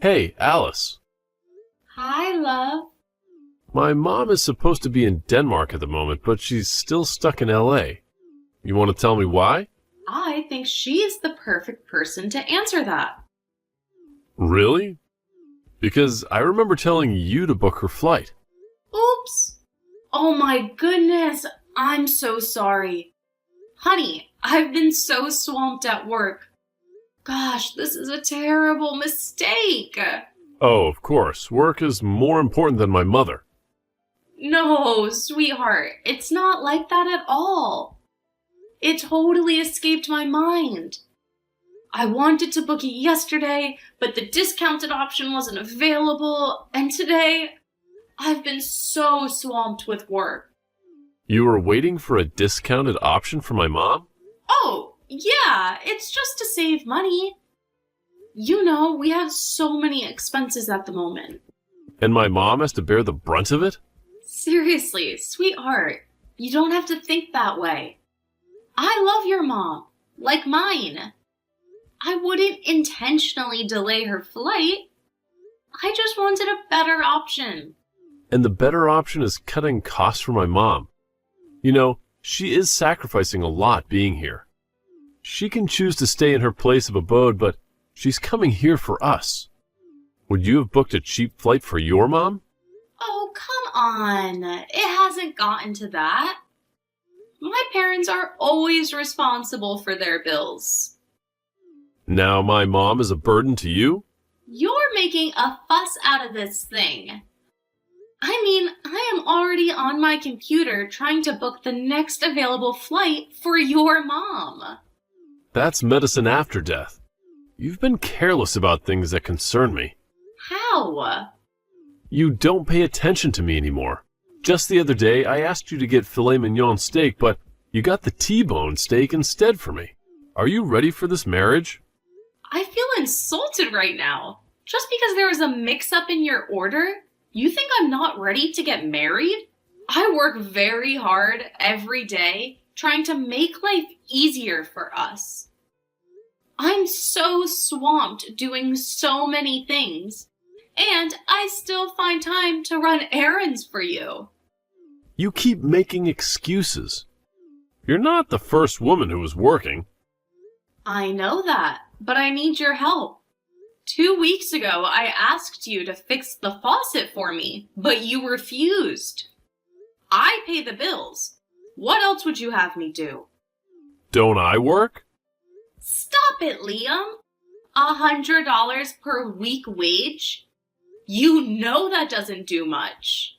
Hey, Alice. Hi, love. My mom is supposed to be in Denmark at the moment, but she's still stuck in LA. You want to tell me why? I think she's the perfect person to answer that. Really? Because I remember telling you to book her flight. Oops. Oh my goodness. I'm so sorry. Honey, I've been so swamped at work. Gosh, this is a terrible mistake. Oh, of course. Work is more important than my mother. No, sweetheart, it's not like that at all. It totally escaped my mind. I wanted to book it yesterday, but the discounted option wasn't available, and today I've been so swamped with work. You were waiting for a discounted option for my mom? Oh, yeah, it's just to save money. You know, we have so many expenses at the moment. And my mom has to bear the brunt of it? Seriously, sweetheart, you don't have to think that way. I love your mom, like mine. I wouldn't intentionally delay her flight. I just wanted a better option. And the better option is cutting costs for my mom. You know, she is sacrificing a lot being here. She can choose to stay in her place of abode, but she's coming here for us. Would you have booked a cheap flight for your mom? Oh, come on. It hasn't gotten to that. My parents are always responsible for their bills. Now my mom is a burden to you? You're making a fuss out of this thing. I mean, I am already on my computer trying to book the next available flight for your mom. That's medicine after death. You've been careless about things that concern me. How? You don't pay attention to me anymore. Just the other day, I asked you to get filet mignon steak, but you got the T-bone steak instead for me. Are you ready for this marriage? I feel insulted right now. Just because there was a mix-up in your order, you think I'm not ready to get married? I work very hard every day trying to make life easier for us. I'm so swamped doing so many things, and I still find time to run errands for you. You keep making excuses. You're not the first woman who is working. I know that, but I need your help. 2 weeks ago, I asked you to fix the faucet for me, but you refused. I pay the bills. What else would you have me do? Don't I work? Stop it, Liam. $100 per week wage? You know that doesn't do much.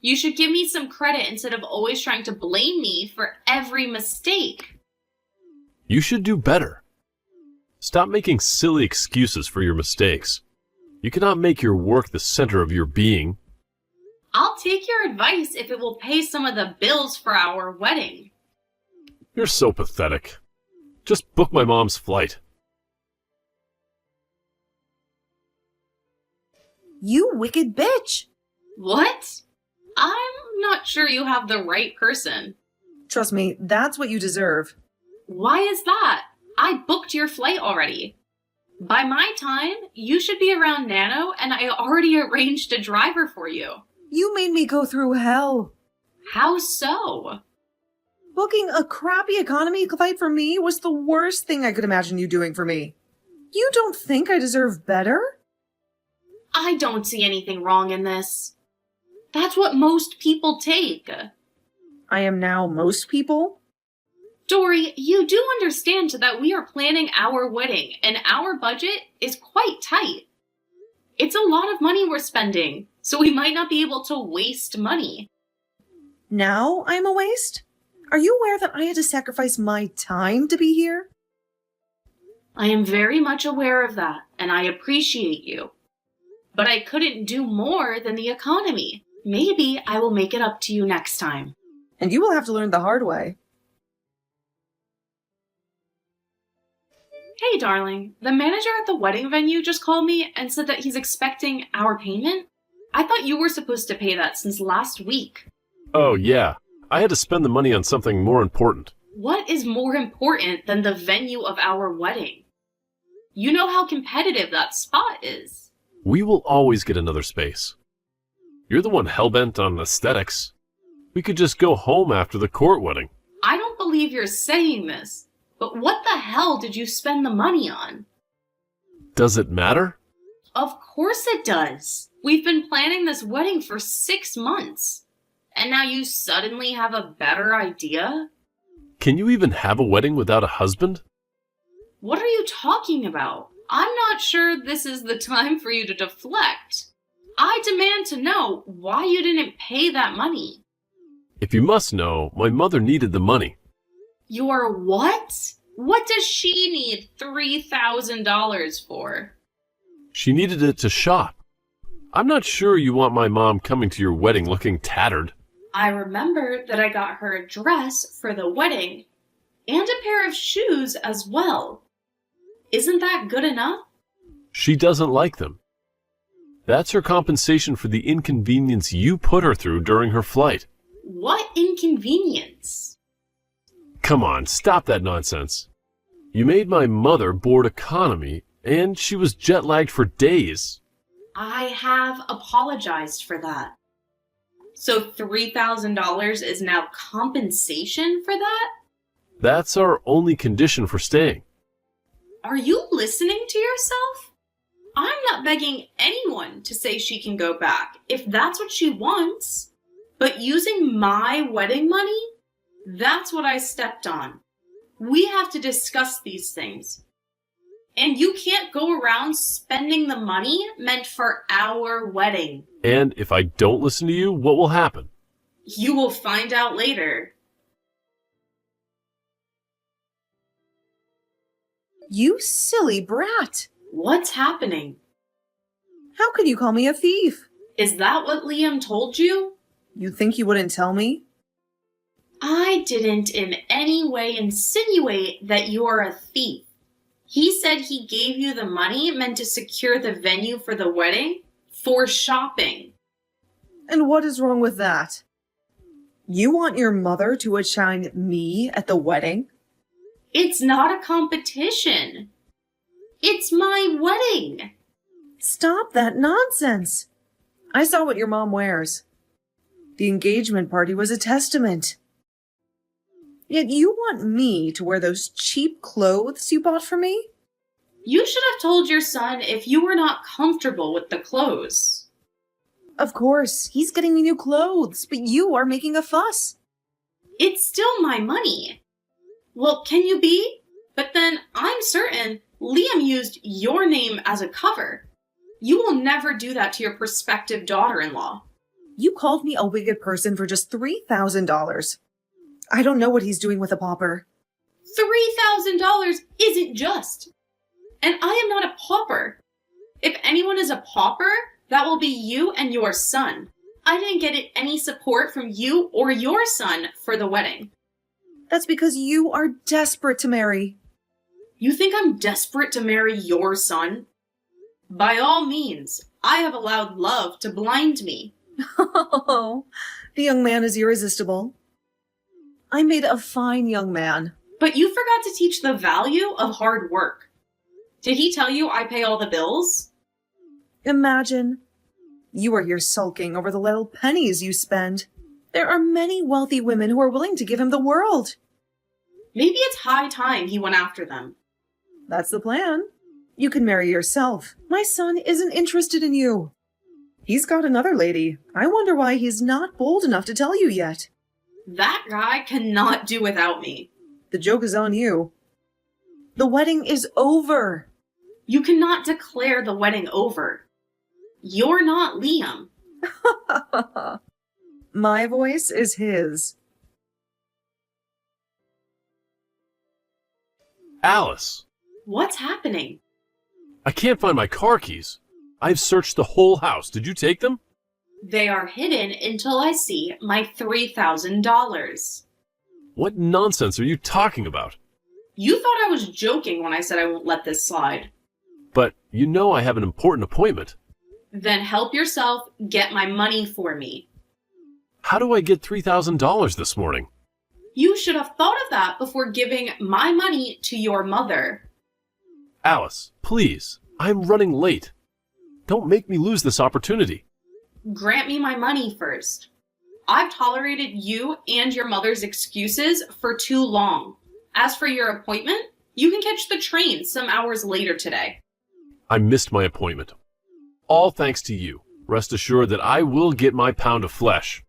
You should give me some credit instead of always trying to blame me for every mistake. You should do better. Stop making silly excuses for your mistakes. You cannot make your work the center of your being. I'll take your advice if it will pay some of the bills for our wedding. You're so pathetic. Just book my mom's flight. You wicked bitch! What? I'm not sure you have the right person. Trust me, that's what you deserve. Why is that? I booked your flight already. By my time, you should be around Nano, and I already arranged a driver for you. You made me go through hell. How so? Booking a crappy economy flight for me was the worst thing I could imagine you doing for me. You don't think I deserve better? I don't see anything wrong in this. That's what most people take. I am now most people? Dory, you do understand that we are planning our wedding, and our budget is quite tight. It's a lot of money we're spending, so we might not be able to waste money. Now I'm a waste? Are you aware that I had to sacrifice my time to be here? I am very much aware of that, and I appreciate you. But I couldn't do more than the economy. Maybe I will make it up to you next time. And you will have to learn the hard way. Hey, darling, the manager at the wedding venue just called me and said that he's expecting our payment. I thought you were supposed to pay that since last week. Oh, yeah. I had to spend the money on something more important. What is more important than the venue of our wedding? You know how competitive that spot is. We will always get another space. You're the one hell-bent on aesthetics. We could just go home after the court wedding. I don't believe you're saying this, but what the hell did you spend the money on? Does it matter? Of course it does. We've been planning this wedding for 6 months. And now you suddenly have a better idea? Can you even have a wedding without a husband? What are you talking about? I'm not sure this is the time for you to deflect. I demand to know why you didn't pay that money. If you must know, my mother needed the money. Your what? What does she need $3,000 for? She needed it to shop. I'm not sure you want my mom coming to your wedding looking tattered. I remember that I got her a dress for the wedding and a pair of shoes as well. Isn't that good enough? She doesn't like them. That's her compensation for the inconvenience you put her through during her flight. What inconvenience? Come on, stop that nonsense. You made my mother board economy, and she was jet-lagged for days. I have apologized for that. So $3,000 is now compensation for that? That's our only condition for staying. Are you listening to yourself? I'm not begging anyone to say she can go back if that's what she wants. But using my wedding money, that's what I stepped on. We have to discuss these things. And you can't go around spending the money meant for our wedding. And if I don't listen to you, what will happen? You will find out later. You silly brat. What's happening? How can you call me a thief? Is that what Liam told you? You think he wouldn't tell me? I didn't in any way insinuate that you're a thief. He said he gave you the money meant to secure the venue for the wedding for shopping. And what is wrong with that? You want your mother to outshine me at the wedding? It's not a competition. It's my wedding. Stop that nonsense. I saw what your mom wears. The engagement party was a testament. Yet you want me to wear those cheap clothes you bought for me? You should have told your son if you were not comfortable with the clothes. Of course, he's getting me new clothes, but you are making a fuss. It's still my money. Well, can you be? But then I'm certain Liam used your name as a cover. You will never do that to your prospective daughter-in-law. You called me a wicked person for just $3,000. I don't know what he's doing with a pauper. $3,000 isn't just. And I am not a pauper. If anyone is a pauper, that will be you and your son. I didn't get any support from you or your son for the wedding. That's because you are desperate to marry. You think I'm desperate to marry your son? By all means, I have allowed love to blind me. Oh, the young man is irresistible. I made a fine young man. But you forgot to teach the value of hard work. Did he tell you I pay all the bills? Imagine. You are here sulking over the little pennies you spend. There are many wealthy women who are willing to give him the world. Maybe it's high time he went after them. That's the plan. You can marry yourself. My son isn't interested in you. He's got another lady. I wonder why he's not bold enough to tell you yet. That guy cannot do without me. The joke is on you. The wedding is over. You cannot declare the wedding over. You're not Liam. My voice is his. Alice! What's happening? I can't find my car keys. I've searched the whole house. Did you take them? They are hidden until I see my $3,000. What nonsense are you talking about? You thought I was joking when I said I won't let this slide. But you know I have an important appointment. Then help yourself get my money for me. How do I get $3,000 this morning? You should have thought of that before giving my money to your mother. Alice, please. I'm running late. Don't make me lose this opportunity. Grant me my money first. I've tolerated you and your mother's excuses for too long. As for your appointment, you can catch the train some hours later today. I missed my appointment. All thanks to you. Rest assured that I will get my pound of flesh.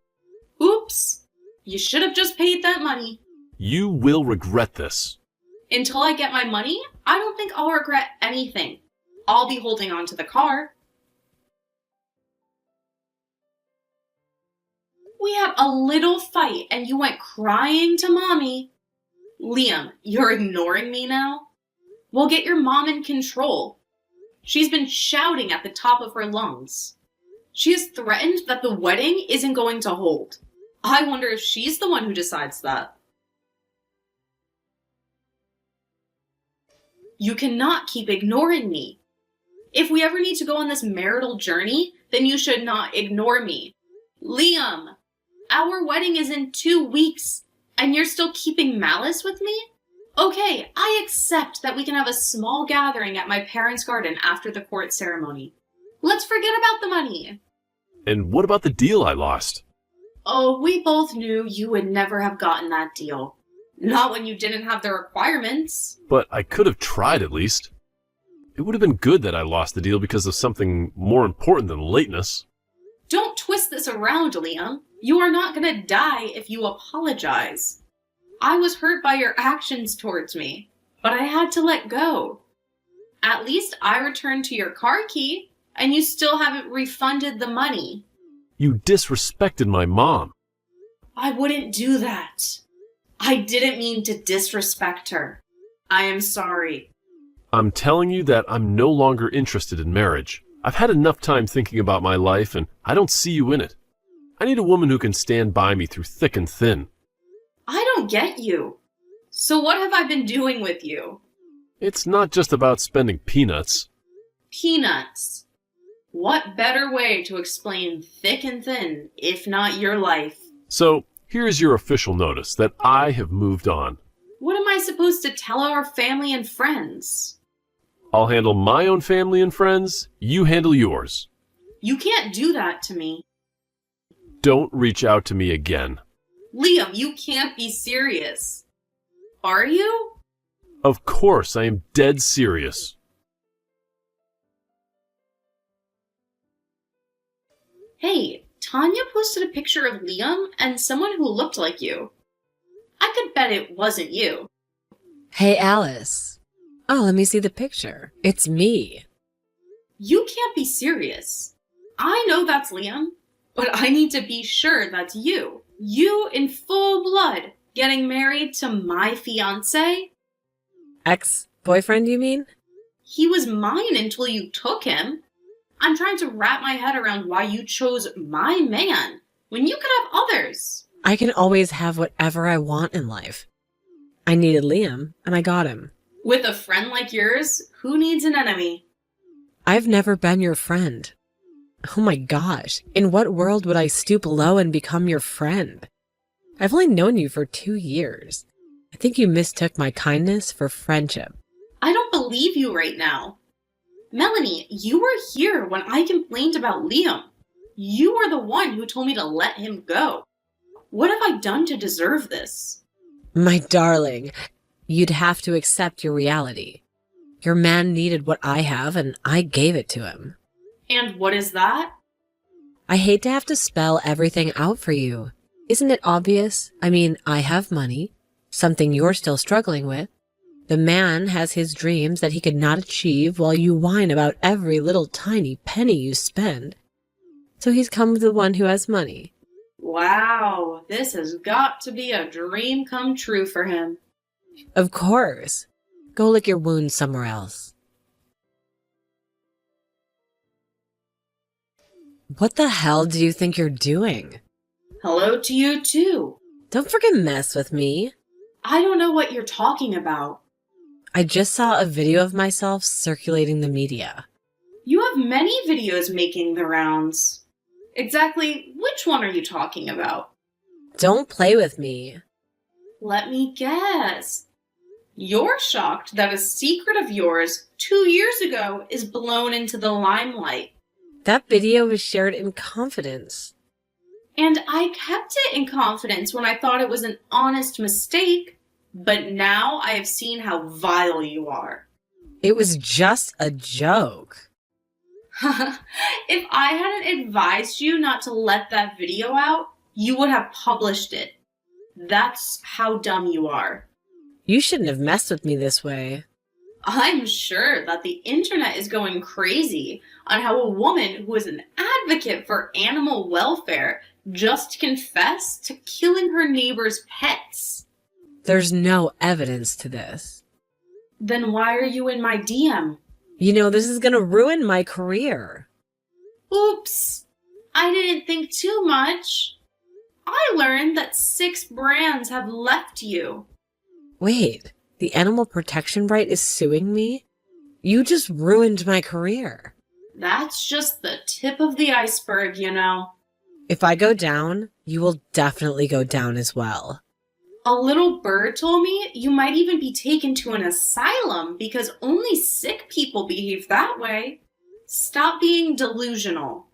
Oops. You should have just paid that money. You will regret this. Until I get my money, I don't think I'll regret anything. I'll be holding on to the car. We had a little fight and you went crying to Mommy. Liam, you're ignoring me now? We'll get your mom in control. She's been shouting at the top of her lungs. She has threatened that the wedding isn't going to hold. I wonder if she's the one who decides that. You cannot keep ignoring me. If we ever need to go on this marital journey, then you should not ignore me. Liam, our wedding is in 2 weeks, and you're still keeping malice with me? Okay, I accept that we can have a small gathering at my parents' garden after the court ceremony. Let's forget about the money. And what about the deal I lost? Oh, we both knew you would never have gotten that deal. Not when you didn't have the requirements. But I could have tried at least. It would have been good that I lost the deal because of something more important than lateness. Don't twist this around, Liam. You are not going to die if you apologize. I was hurt by your actions towards me, but I had to let go. At least I returned to your car key, and you still haven't refunded the money. You disrespected my mom. I wouldn't do that. I didn't mean to disrespect her. I am sorry. I'm telling you that I'm no longer interested in marriage. I've had enough time thinking about my life, and I don't see you in it. I need a woman who can stand by me through thick and thin. I don't get you. So what have I been doing with you? It's not just about spending peanuts. Peanuts. What better way to explain thick and thin, if not your life? So, here's your official notice that I have moved on. What am I supposed to tell our family and friends? I'll handle my own family and friends. You handle yours. You can't do that to me. Don't reach out to me again. Liam, you can't be serious. Are you? Of course, I am dead serious. Hey, Tanya posted a picture of Liam and someone who looked like you. I could bet it wasn't you. Hey, Alice. Oh, let me see the picture. It's me. You can't be serious. I know that's Liam, but I need to be sure that's you. You in full blood getting married to my fiancé? Ex-boyfriend, you mean? He was mine until you took him. I'm trying to wrap my head around why you chose my man when you could have others. I can always have whatever I want in life. I needed Liam, and I got him. With a friend like yours, who needs an enemy? I've never been your friend. Oh my gosh, in what world would I stoop low and become your friend? I've only known you for 2 years. I think you mistook my kindness for friendship. I don't believe you right now. Melanie, you were here when I complained about Liam. You were the one who told me to let him go. What have I done to deserve this? My darling, you'd have to accept your reality. Your man needed what I have, and I gave it to him. And what is that? I hate to have to spell everything out for you. Isn't it obvious? I mean, I have money, something you're still struggling with. The man has his dreams that he could not achieve while you whine about every little tiny penny you spend. So he's come with the one who has money. Wow, this has got to be a dream come true for him. Of course. Go lick your wounds somewhere else. What the hell do you think you're doing? Hello to you too. Don't freaking mess with me. I don't know what you're talking about. I just saw a video of myself circulating the media. You have many videos making the rounds. Exactly which one are you talking about? Don't play with me. Let me guess. You're shocked that a secret of yours 2 years ago is blown into the limelight. That video was shared in confidence. And I kept it in confidence when I thought it was an honest mistake, but now I have seen how vile you are. It was just a joke. If I hadn't advised you not to let that video out, you would have published it. That's how dumb you are. You shouldn't have messed with me this way. I'm sure that the internet is going crazy on how a woman who is an advocate for animal welfare just confessed to killing her neighbor's pets. There's no evidence to this. Then why are you in my DM? You know, this is gonna ruin my career. Oops. I didn't think too much. I learned that 6 brands have left you. Wait, the animal protection right is suing me? You just ruined my career. That's just the tip of the iceberg, you know. If I go down, you will definitely go down as well. A little bird told me you might even be taken to an asylum because only sick people behave that way. Stop being delusional.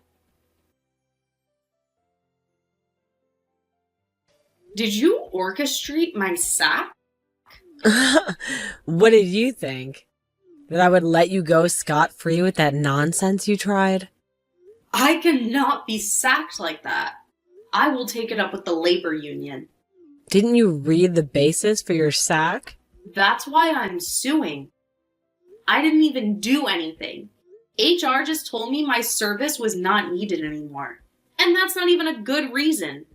Did you orchestrate my sack? What did you think? That I would let you go scot-free with that nonsense you tried? I cannot be sacked like that. I will take it up with the labor union. Didn't you read the basis for your sack? That's why I'm suing. I didn't even do anything. HR just told me my service was not needed anymore. And that's not even a good reason.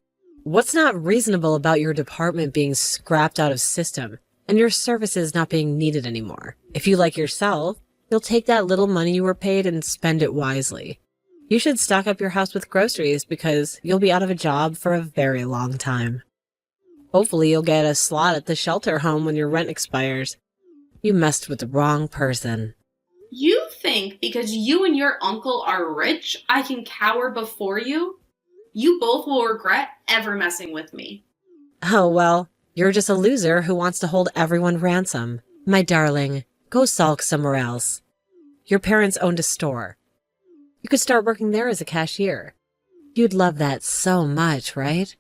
What's not reasonable about your department being scrapped out of system and your services not being needed anymore? If you like yourself, you'll take that little money you were paid and spend it wisely. You should stock up your house with groceries because you'll be out of a job for a very long time. Hopefully you'll get a slot at the shelter home when your rent expires. You messed with the wrong person. You think because you and your uncle are rich, I can cower before you? You both will regret ever messing with me. Oh, well, you're just a loser who wants to hold everyone ransom. My darling, go sulk somewhere else. Your parents owned a store. You could start working there as a cashier. You'd love that so much, right?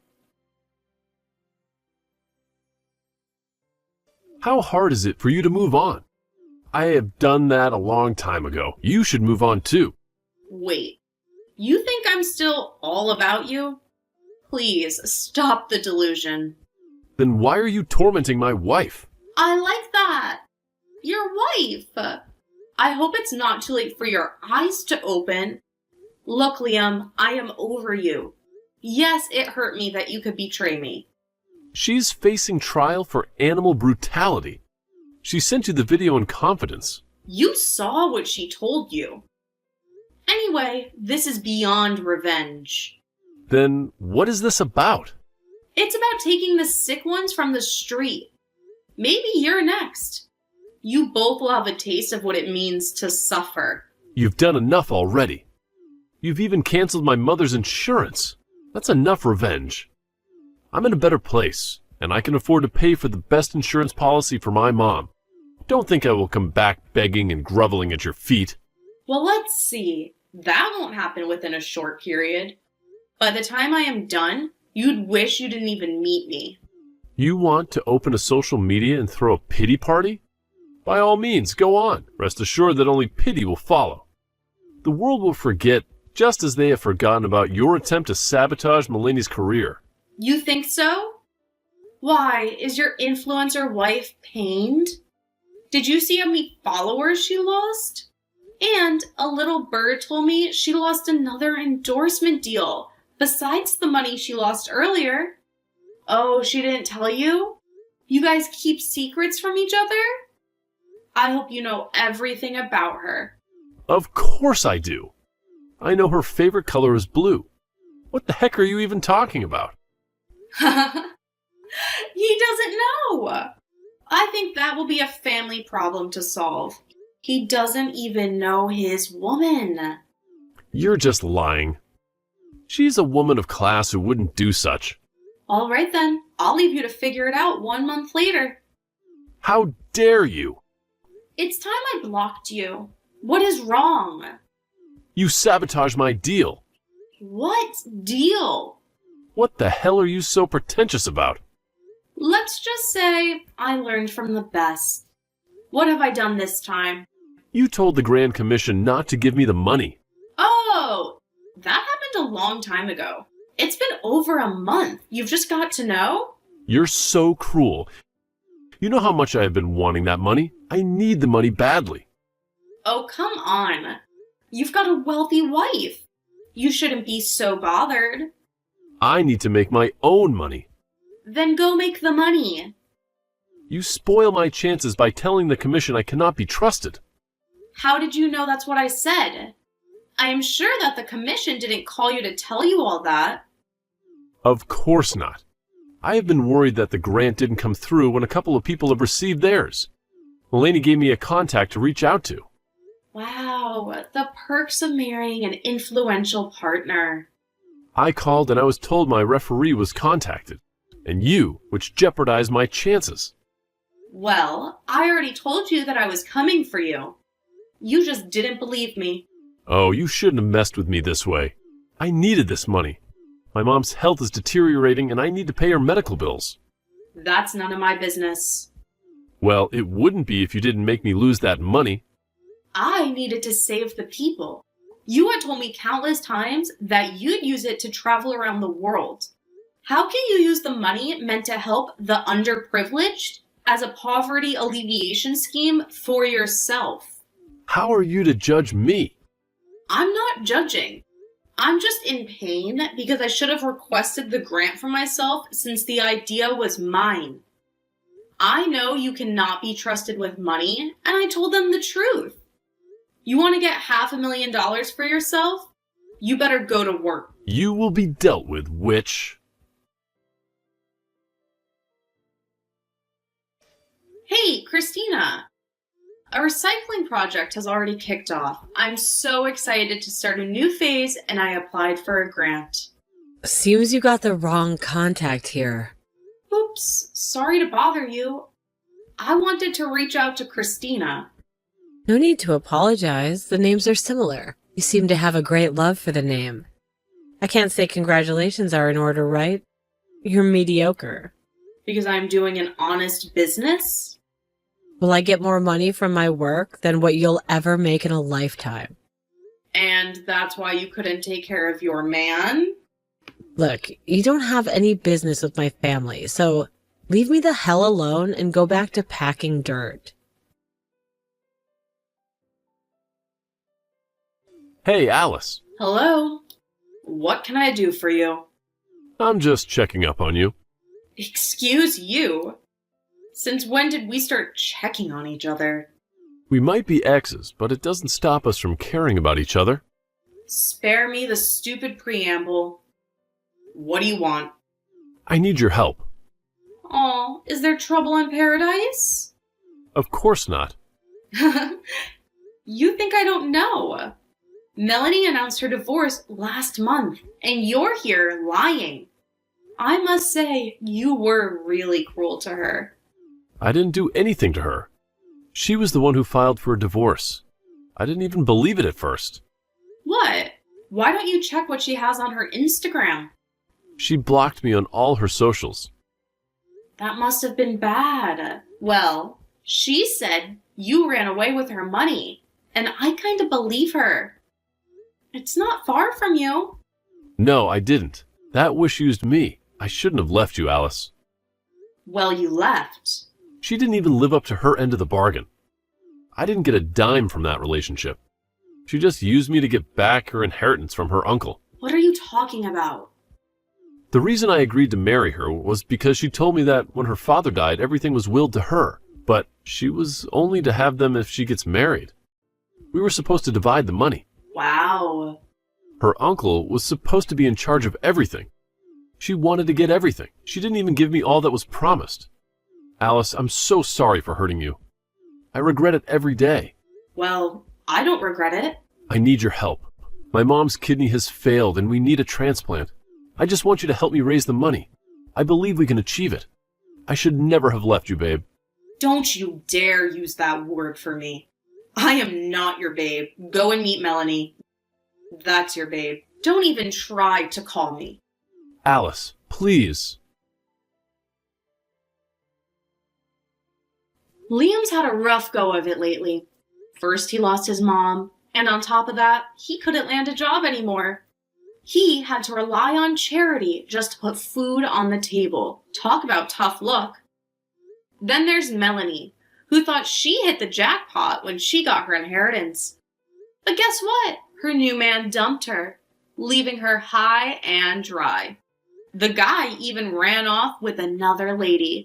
How hard is it for you to move on? I have done that a long time ago. You should move on too. Wait, you think I'm still all about you? Please, stop the delusion. Then why are you tormenting my wife? I like that. Your wife. I hope it's not too late for your eyes to open. Look, Liam, I am over you. Yes, it hurt me that you could betray me. She's facing trial for animal brutality. She sent you the video in confidence. You saw what she told you. Anyway, this is beyond revenge. Then what is this about? It's about taking the sick ones from the street. Maybe you're next. You both will have a taste of what it means to suffer. You've done enough already. You've even canceled my mother's insurance. That's enough revenge. I'm in a better place, and I can afford to pay for the best insurance policy for my mom. Don't think I will come back begging and groveling at your feet. Well, let's see. That won't happen within a short period. By the time I am done, you'd wish you didn't even meet me. You want to open a social media and throw a pity party? By all means, go on. Rest assured that only pity will follow. The world will forget, just as they have forgotten about your attempt to sabotage Mulaney's career. You think so? Why, is your influencer wife pained? Did you see how many followers she lost? And a little bird told me she lost another endorsement deal, besides the money she lost earlier. Oh, she didn't tell you? You guys keep secrets from each other? I hope you know everything about her. Of course I do. I know her favorite color is blue. What the heck are you even talking about? He doesn't know. I think that will be a family problem to solve. He doesn't even know his woman. You're just lying. She's a woman of class who wouldn't do such. All right then, I'll leave you to figure it out 1 month later. How dare you? It's time I blocked you. What is wrong? You sabotaged my deal. What deal? What the hell are you so pretentious about? Let's just say I learned from the best. What have I done this time? You told the Grand Commission not to give me the money. Oh, that happened a long time ago. It's been over a month. You've just got to know? You're so cruel. You know how much I have been wanting that money? I need the money badly. Oh, come on. You've got a wealthy wife. You shouldn't be so bothered. I need to make my own money. Then go make the money. You spoil my chances by telling the Commission I cannot be trusted. How did you know that's what I said? I am sure that the Commission didn't call you to tell you all that. Of course not. I have been worried that the grant didn't come through when a couple of people have received theirs. Mulaney gave me a contact to reach out to. Wow, the perks of marrying an influential partner. I called and I was told my referee was contacted. And you, which jeopardized my chances. Well, I already told you that I was coming for you. You just didn't believe me. Oh, you shouldn't have messed with me this way. I needed this money. My mom's health is deteriorating and I need to pay her medical bills. That's none of my business. Well, it wouldn't be if you didn't make me lose that money. I needed to save the people. You had told me countless times that you'd use it to travel around the world. How can you use the money meant to help the underprivileged as a poverty alleviation scheme for yourself? How are you to judge me? I'm not judging. I'm just in pain because I should have requested the grant for myself since the idea was mine. I know you cannot be trusted with money, and I told them the truth. You want to get $500,000 for yourself? You better go to work. You will be dealt with, witch. Hey, Christina. A recycling project has already kicked off. I'm so excited to start a new phase, and I applied for a grant. Seems you got the wrong contact here. Oops, sorry to bother you. I wanted to reach out to Christina. No need to apologize. The names are similar. You seem to have a great love for the name. I can't say congratulations are in order, right? You're mediocre. Because I'm doing an honest business? Will I get more money from my work than what you'll ever make in a lifetime? And that's why you couldn't take care of your man? Look, you don't have any business with my family, so leave me the hell alone and go back to packing dirt. Hey, Alice. Hello? What can I do for you? I'm just checking up on you. Excuse you? Since when did we start checking on each other? We might be exes, but it doesn't stop us from caring about each other. Spare me the stupid preamble. What do you want? I need your help. Aw, is there trouble in paradise? Of course not. You think I don't know? Melanie announced her divorce last month, and you're here lying. I must say, you were really cruel to her. I didn't do anything to her. She was the one who filed for a divorce. I didn't even believe it at first. What? Why don't you check what she has on her Instagram? She blocked me on all her socials. That must have been bad. Well, she said you ran away with her money, and I kind of believe her. It's not far from you. No, I didn't. That wish used me. I shouldn't have left you, Alice. Well, you left. She didn't even live up to her end of the bargain. I didn't get a dime from that relationship. She just used me to get back her inheritance from her uncle. What are you talking about? The reason I agreed to marry her was because she told me that when her father died, everything was willed to her, but she was only to have them if she gets married. We were supposed to divide the money. Wow. Her uncle was supposed to be in charge of everything. She wanted to get everything. She didn't even give me all that was promised. Alice, I'm so sorry for hurting you. I regret it every day. Well, I don't regret it. I need your help. My mom's kidney has failed and we need a transplant. I just want you to help me raise the money. I believe we can achieve it. I should never have left you, babe. Don't you dare use that word for me. I am not your babe. Go and meet Melanie. That's your babe. Don't even try to call me. Alice, please. Liam's had a rough go of it lately. First, he lost his mom, and on top of that, he couldn't land a job anymore. He had to rely on charity just to put food on the table. Talk about tough luck. Then there's Melanie, who thought she hit the jackpot when she got her inheritance. But guess what? Her new man dumped her, leaving her high and dry. The guy even ran off with another lady.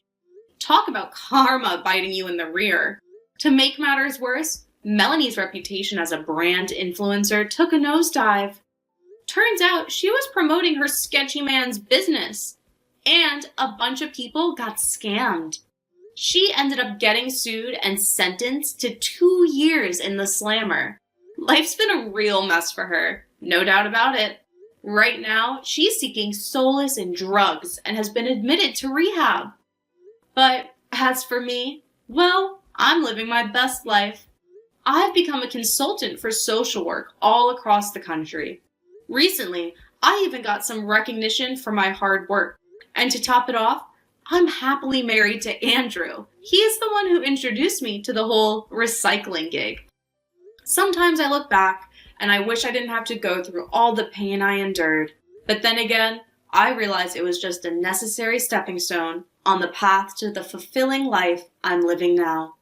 Talk about karma biting you in the rear. To make matters worse, Melanie's reputation as a brand influencer took a nosedive. Turns out she was promoting her sketchy man's business, and a bunch of people got scammed. She ended up getting sued and sentenced to 2 years in the slammer. Life's been a real mess for her, no doubt about it. Right now, she's seeking solace in drugs and has been admitted to rehab. But as for me, well, I'm living my best life. I've become a consultant for social work all across the country. Recently, I even got some recognition for my hard work. And to top it off, I'm happily married to Andrew. He is the one who introduced me to the whole recycling gig. Sometimes I look back and I wish I didn't have to go through all the pain I endured. But then again, I realize it was just a necessary stepping stone on the path to the fulfilling life I'm living now.